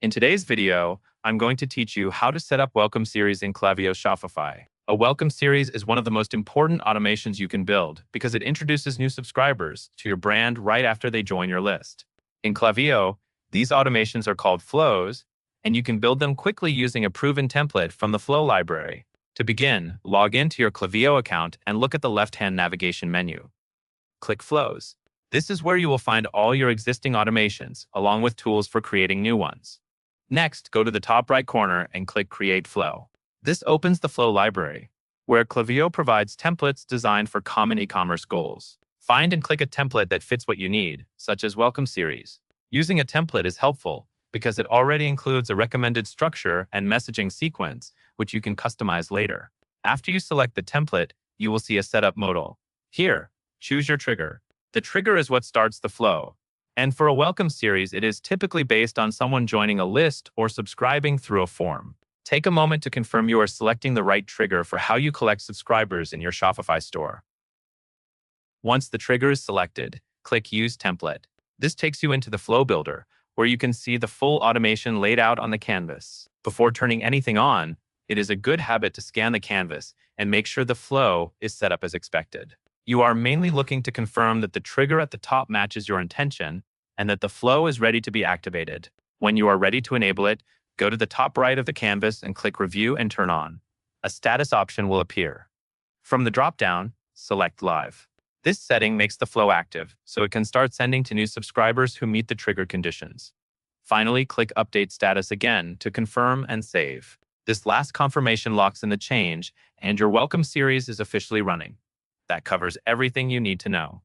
In today's video, I'm going to teach you how to set up welcome series in Klaviyo Shopify. A welcome series is one of the most important automations you can build because it introduces new subscribers to your brand right after they join your list. In Klaviyo, these automations are called flows, and you can build them quickly using a proven template from the flow library. To begin, log into your Klaviyo account and look at the left-hand navigation menu. Click Flows. This is where you will find all your existing automations, along with tools for creating new ones. Next, go to the top right corner and click Create Flow. This opens the Flow library, where Klaviyo provides templates designed for common e-commerce goals. Find and click a template that fits what you need, such as Welcome Series. Using a template is helpful because it already includes a recommended structure and messaging sequence, which you can customize later. After you select the template, you will see a setup modal. Here, choose your trigger. The trigger is what starts the flow. And for a welcome series, it is typically based on someone joining a list or subscribing through a form. Take a moment to confirm you are selecting the right trigger for how you collect subscribers in your Shopify store. Once the trigger is selected, click Use Template. This takes you into the Flow Builder, where you can see the full automation laid out on the canvas. Before turning anything on, it is a good habit to scan the canvas and make sure the flow is set up as expected. You are mainly looking to confirm that the trigger at the top matches your intention and that the flow is ready to be activated. When you are ready to enable it, go to the top right of the canvas and click Review and Turn On. A status option will appear. From the drop-down, select Live. This setting makes the flow active, so it can start sending to new subscribers who meet the trigger conditions. Finally, click Update Status again to confirm and save. This last confirmation locks in the change, and your welcome series is officially running. That covers everything you need to know.